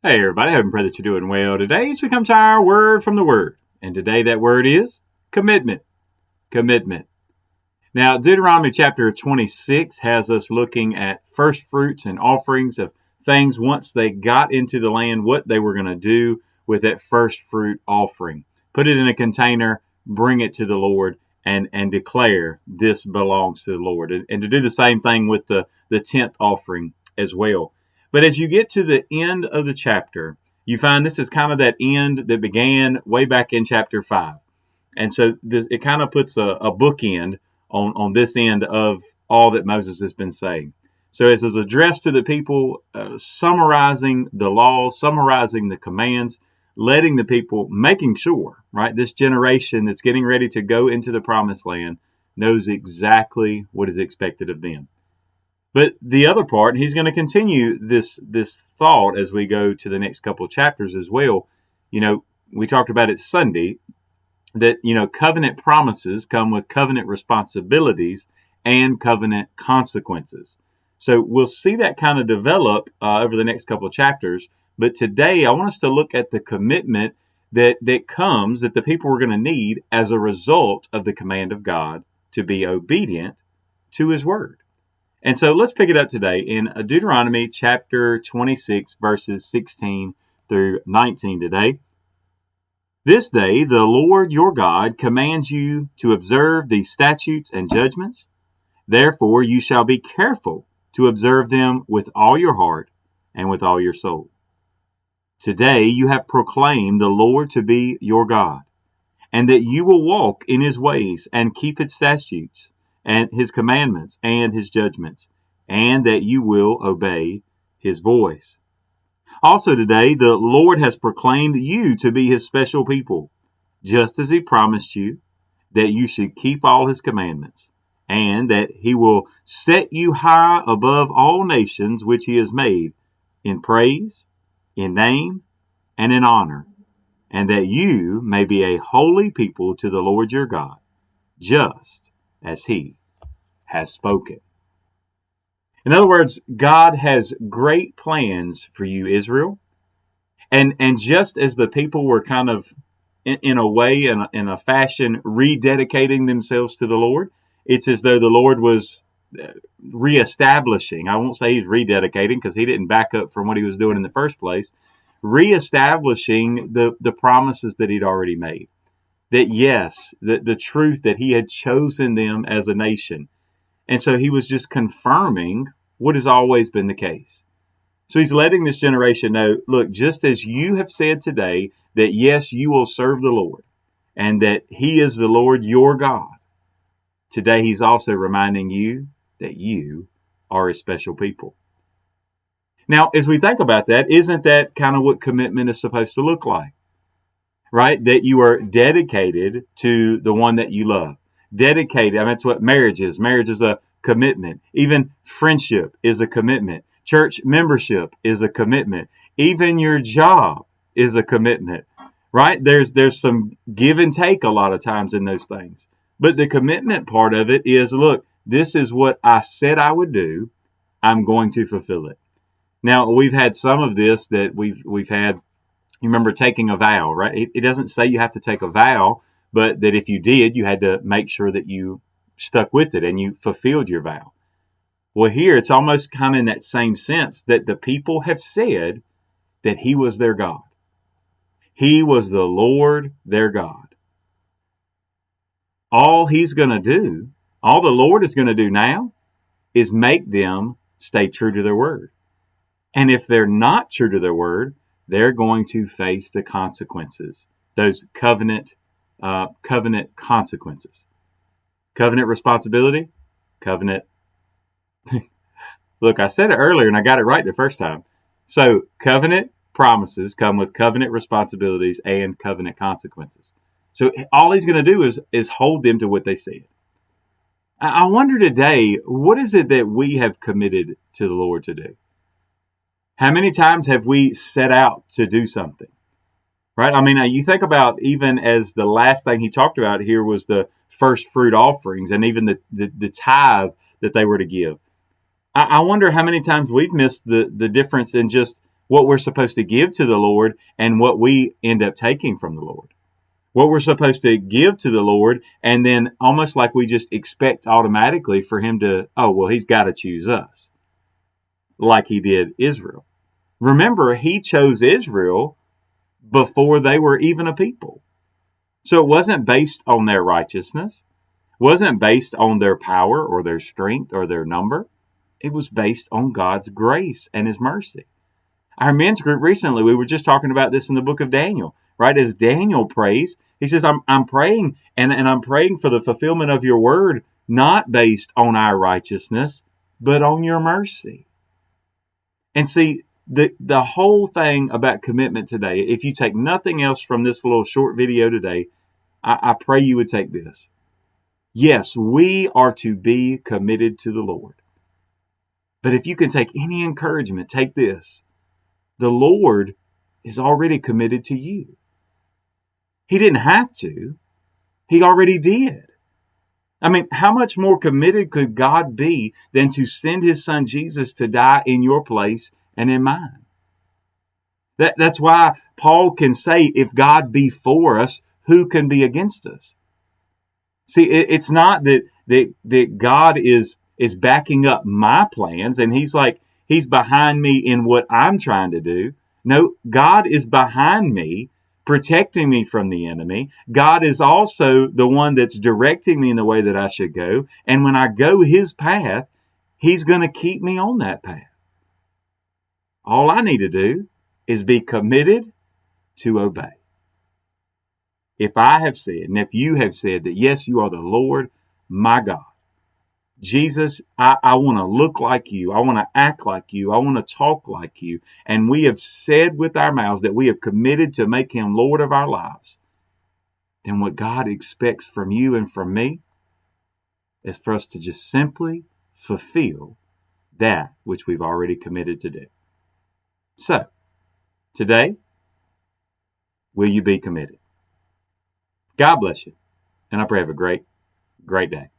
Hey everybody, I hope and pray that you're doing well. Today we come to our word from the Word. And today that word is commitment. Commitment. Now, Deuteronomy chapter 26 has us looking at first fruits and offerings of things once they got into the land, what they were going to do with that first fruit offering. Put it in a container, bring it to the Lord, and declare this belongs to the Lord. And to do the same thing with the 10th offering as well. But as you get to the end of the chapter, you find this is kind of that end that began way back in chapter 5. And so it kind of puts a bookend on this end of all that Moses has been saying. So it's his address to the people, summarizing the laws, summarizing the commands, letting the people, making sure, right, this generation that's getting ready to go into the promised land knows exactly what is expected of them. But the other part, he's going to continue this thought as we go to the next couple of chapters as well. You know, we talked about it Sunday that, covenant promises come with covenant responsibilities and covenant consequences. So we'll see that kind of develop over the next couple of chapters. But today I want us to look at the commitment that comes that the people are going to need as a result of the command of God to be obedient to his word. And so let's pick it up today in Deuteronomy chapter 26, verses 16 through 19 today. This day the Lord your God commands you to observe these statutes and judgments. Therefore you shall be careful to observe them with all your heart and with all your soul. Today you have proclaimed the Lord to be your God, and that you will walk in his ways and keep his statutes and his commandments and his judgments, and that you will obey his voice. Also today, the Lord has proclaimed you to be his special people, just as he promised you that you should keep all his commandments, and that he will set you high above all nations which he has made, in praise, in name, and in honor, and that you may be a holy people to the Lord your God, just as he has spoken. In other words, God has great plans for you, Israel. And just as the people were kind of, in a way, in a fashion, rededicating themselves to the Lord, it's as though the Lord was reestablishing. I won't say he's rededicating because he didn't back up from what he was doing in the first place. Reestablishing the promises that he'd already made. That yes, the truth that he had chosen them as a nation. And so he was just confirming what has always been the case. So he's letting this generation know, look, just as you have said today that yes, you will serve the Lord and that he is the Lord your God, today he's also reminding you that you are a special people. Now, as we think about that, isn't that kind of what commitment is supposed to look like? Right? That you are dedicated to the one that you love. Dedicated, I mean, that's what marriage is. Marriage is a commitment. Even friendship is a commitment. Church membership is a commitment. Even your job is a commitment, right? There's some give and take a lot of times in those things. But the commitment part of it is, look, this is what I said I would do. I'm going to fulfill it. Now, we've had some of this that we've had. You remember taking a vow, right? It doesn't say you have to take a vow, but that if you did, you had to make sure that you stuck with it and you fulfilled your vow. Well, here it's almost kind of in that same sense that the people have said that he was their God. He was the Lord their God. All he's going to do, all the Lord is going to do now is make them stay true to their word. And if they're not true to their word, they're going to face the consequences, those covenant consequences. Covenant responsibility, covenant. Look, I said it earlier and I got it right the first time. So covenant promises come with covenant responsibilities and covenant consequences. So all he's going to do is hold them to what they said. I wonder today, what is it that we have committed to the Lord to do? How many times have we set out to do something? Right? I mean, you think about even as the last thing he talked about here was the first fruit offerings and even the tithe that they were to give. I wonder how many times we've missed the difference in just what we're supposed to give to the Lord and what we end up taking from the Lord. What we're supposed to give to the Lord, and then almost like we just expect automatically for him to, oh, well, he's got to choose us, like he did Israel. Remember, he chose Israel before they were even a people. So it wasn't based on their righteousness, wasn't based on their power or their strength or their number. It was based on God's grace and his mercy. Our men's group recently, we were just talking about this in the book of Daniel, right? As Daniel prays, he says, I'm praying and I'm praying for the fulfillment of your word, not based on our righteousness, but on your mercy. And see, the whole thing about commitment today, if you take nothing else from this little short video today, I pray you would take this. Yes, we are to be committed to the Lord. But if you can take any encouragement, take this. The Lord is already committed to you. He didn't have to. He already did. I mean, how much more committed could God be than to send his son Jesus to die in your place and in mine? That's why Paul can say, if God be for us, who can be against us? See, it's not that God is backing up my plans and he's behind me in what I'm trying to do. No, God is behind me, protecting me from the enemy. God is also the one that's directing me in the way that I should go. And when I go his path, he's going to keep me on that path. All I need to do is be committed to obey. If I have said, and if you have said that, yes, you are the Lord, my God, Jesus, I want to look like you. I want to act like you. I want to talk like you. And we have said with our mouths that we have committed to make him Lord of our lives. Then what God expects from you and from me is for us to just simply fulfill that which we've already committed to do. So, today, will you be committed? God bless you, and I pray you have a great, great day.